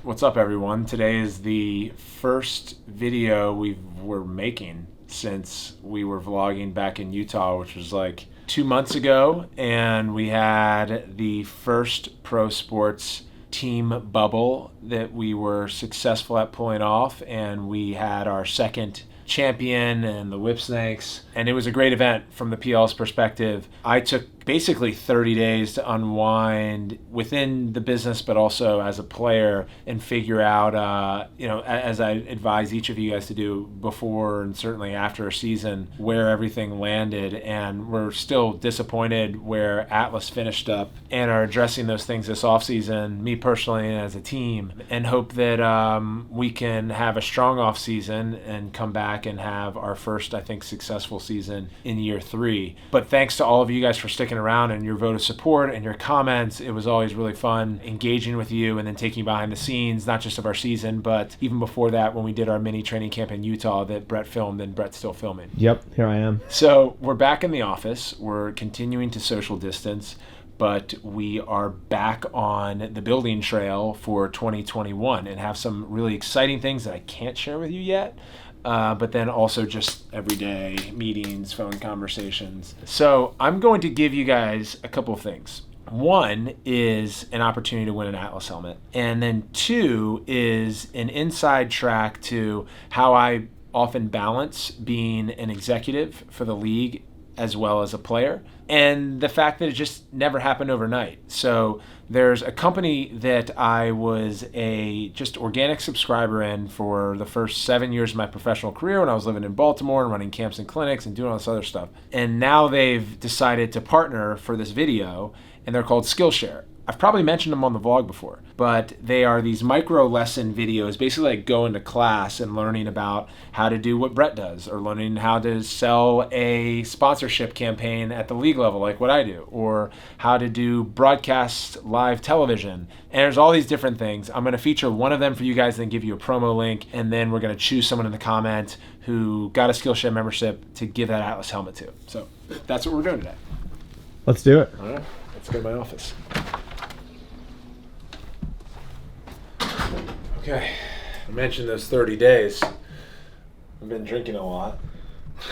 What's up, everyone? Today is the first video we're making since we were vlogging back in Utah, which was like 2 months ago, and we had the first pro sports team bubble that we were successful at pulling off, and we had our second champion and the Whip Snakes, and it was a great event from the PL's perspective. I took basically 30 days to unwind within the business, but also as a player, and figure out, as I advise each of you guys to do before and certainly after a season, where everything landed. And we're still disappointed where Atlas finished up and are addressing those things this offseason, me personally and as a team, and hope that we can have a strong offseason and come back and have our first, I think, successful season in year 3. But thanks to all of you guys for sticking around and your vote of support and your comments. It was always really fun engaging with you and then taking behind the scenes, not just of our season, but even before that when we did our mini training camp in Utah that Brett filmed, and Brett's still filming. Yep, here I am. So we're back in the office. We're continuing to social distance, but we are back on the building trail for 2021 and have some really exciting things that I can't share with you yet. But then also just everyday meetings, phone conversations. So I'm going to give you guys a couple of things. One is an opportunity to win an Atlas helmet. And then 2 is an inside track to how I often balance being an executive for the league as well as a player, and the fact that it just never happened overnight. So there's a company that I was a just organic subscriber in for the first 7 years of my professional career when I was living in Baltimore and running camps and clinics and doing all this other stuff. And now they've decided to partner for this video, and they're called Skillshare. I've probably mentioned them on the vlog before, but they are these micro lesson videos, basically like going to class and learning about how to do what Brett does, or learning how to sell a sponsorship campaign at the league level like what I do, or how to do broadcast live television. And there's all these different things. I'm going to feature one of them for you guys, then give you a promo link, and then we're going to choose someone in the comment who got a Skillshare membership to give that Atlas helmet to. So that's what we're doing today. Let's do it. All right, let's go to my office. Okay, I mentioned those 30 days. I've been drinking a lot.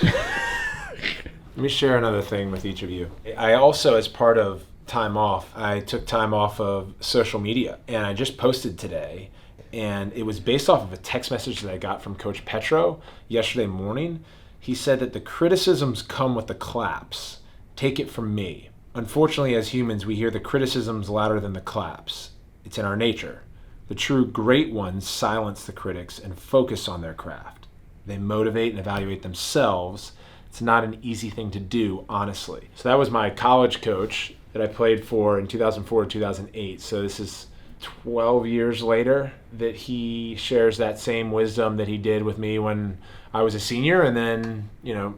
Let me share another thing with each of you. I also, as part of time off, I took time off of social media, and I just posted today, and it was based off of a text message that I got from Coach Petro yesterday morning. He said that the criticisms come with the claps. Take it from me. Unfortunately, as humans, we hear the criticisms louder than the claps. It's in our nature. The true great ones silence the critics and focus on their craft. They motivate and evaluate themselves. It's not an easy thing to do, honestly. So that was my college coach that I played for in 2004 to 2008. So this is 12 years later that he shares that same wisdom that he did with me when I was a senior, and then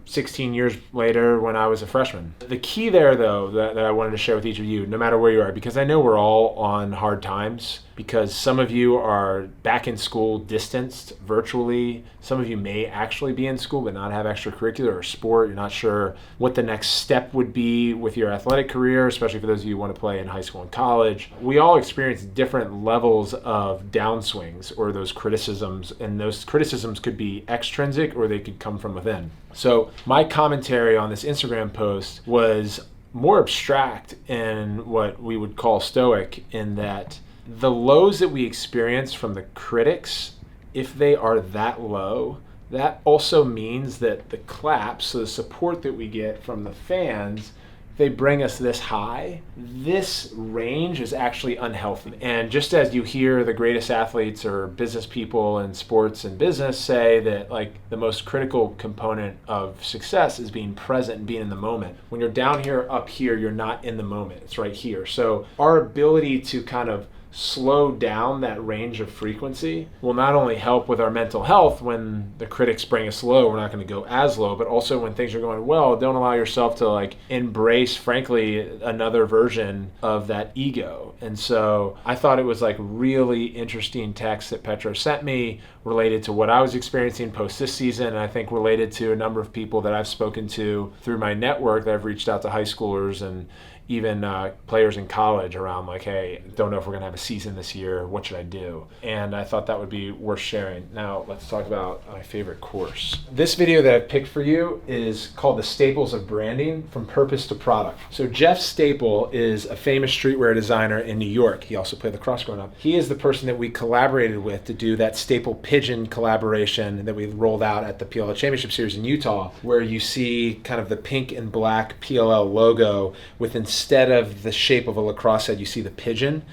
16 years later when I was a freshman. The key there, though, that I wanted to share with each of you, no matter where you are, because I know we're all on hard times, because some of you are back in school distanced virtually. Some of you may actually be in school but not have extracurricular or sport. You're not sure what the next step would be with your athletic career, especially for those of you who want to play in high school and college. We all experience different levels of downswings or those criticisms, and those criticisms could be extrinsic or they could come from within. So my commentary on this Instagram post was more abstract and what we would call stoic, in that the lows that we experience from the critics, if they are that low, that also means that the claps, so the support that we get from the fans, they bring us this high. This range is actually unhealthy. And just as you hear the greatest athletes or business people in sports and business say that like the most critical component of success is being present and being in the moment. When you're down here, up here, you're not in the moment. It's right here. So our ability to kind of slow down that range of frequency will not only help with our mental health when the critics bring us low, we're not going to go as low, but also when things are going well, don't allow yourself to like embrace, frankly, another version of that ego. And so I thought it was like really interesting text that Petro sent me related to what I was experiencing post this season, and I think related to a number of people that I've spoken to through my network that I've reached out to high schoolers and even players in college around like, hey, don't know if we're going to have a season this year. What should I do? And I thought that would be worth sharing. Now, let's talk about my favorite course. This video that I picked for you is called The Staples of Branding from Purpose to Product. So Jeff Staple is a famous streetwear designer in New York. He also played lacrosse growing up. He is the person that we collaborated with to do that Staple Pigeon collaboration that we rolled out at the PLL Championship Series in Utah, where you see kind of the pink and black PLL logo with, instead of the shape of a lacrosse head, you see the pigeon.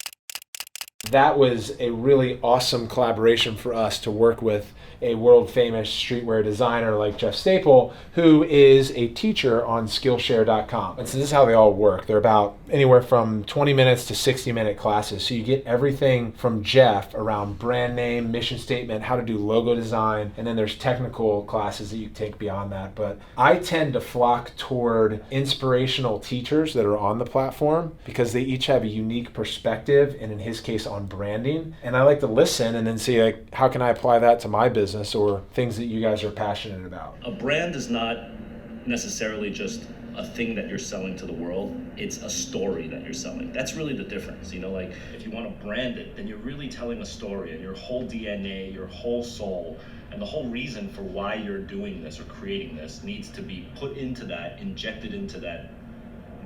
That was a really awesome collaboration for us to work with a world famous streetwear designer like Jeff Staple, who is a teacher on Skillshare.com. And so this is how they all work. They're about anywhere from 20 minutes to 60-minute classes. So you get everything from Jeff around brand name, mission statement, how to do logo design, and then there's technical classes that you take beyond that. But I tend to flock toward inspirational teachers that are on the platform because they each have a unique perspective, and in his case on branding. And I like to listen and then see, like, how can I apply that to my business or things that you guys are passionate about. A brand is not necessarily just a thing that you're selling to the world. It's a story that you're selling. That's really the difference. You know, like if you want to brand it, then you're really telling a story, and your whole DNA, your whole soul, and the whole reason for why you're doing this or creating this needs to be put into that, injected into that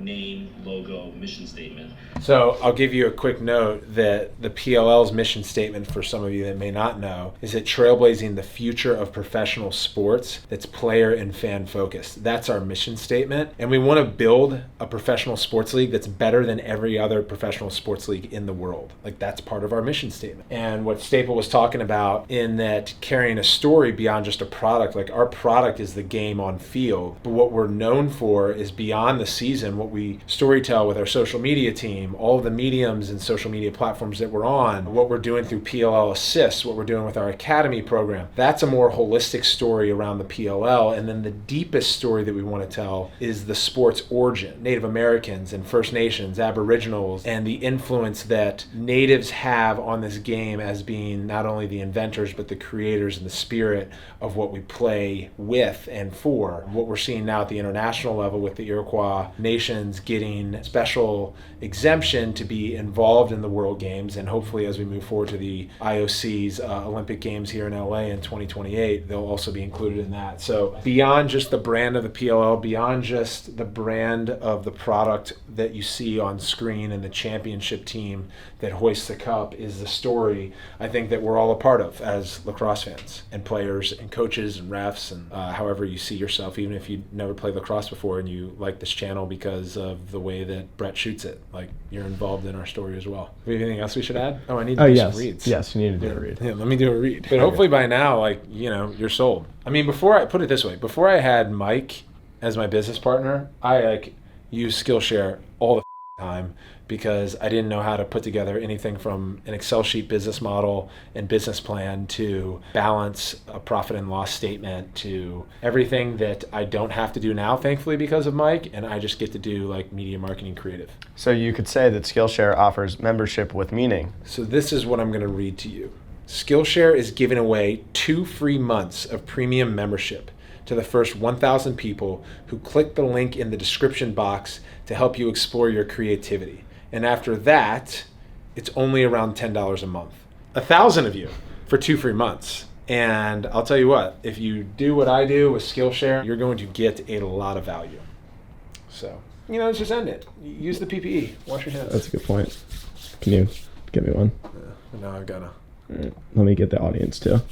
name, logo, mission statement. So I'll give you a quick note that the PLL's mission statement, for some of you that may not know, is that trailblazing the future of professional sports that's player and fan focused. That's our mission statement. And we want to build a professional sports league that's better than every other professional sports league in the world. Like, that's part of our mission statement. And what Staple was talking about in that carrying a story beyond just a product, like our product is the game on field, but what we're known for is beyond the season, what we storytell with our social media team, all of the mediums and social media platforms that we're on, what we're doing through PLL Assists, what we're doing with our academy program. That's a more holistic story around the PLL. And then the deepest story that we want to tell is the sport's origin, Native Americans and First Nations, Aboriginals, and the influence that natives have on this game as being not only the inventors, but the creators and the spirit of what we play with and for. What we're seeing now at the international level with the Iroquois Nation getting special exemption to be involved in the World Games, and hopefully as we move forward to the IOC's Olympic Games here in LA in 2028, they'll also be included in that. So beyond just the brand of the PLL, beyond just the brand of the product that you see on screen and the championship team that hoists the cup, is the story I think that we're all a part of as lacrosse fans and players and coaches and refs and however you see yourself, even if you never played lacrosse before and you like this channel because of the way that Brett shoots it. Like, you're involved in our story as well. Do we have anything else we should add? Oh, I need to do some reads. Yes, you need to do a read. Yeah, let me do a read. But hopefully by now, like, you know, you're sold. I mean, before I put it this way, before I had Mike as my business partner, I like used Skillshare all the time because I didn't know how to put together anything from an Excel sheet business model and business plan to balance a profit and loss statement to everything that I don't have to do now, thankfully, because of Mike, and I just get to do like media marketing creative. So you could say that Skillshare offers membership with meaning. So this is what I'm going to read to you. Skillshare is giving away 2 free months of premium membership to the first 1,000 people who click the link in the description box to help you explore your creativity. And after that, it's only around $10 a month. 1,000 of you for 2 free months. And I'll tell you what, if you do what I do with Skillshare, you're going to get a lot of value. So, you know, let's just end it. Use the PPE. Wash your hands. That's a good point. Can you get me one? No, I've got to. All right. Let me get the audience too.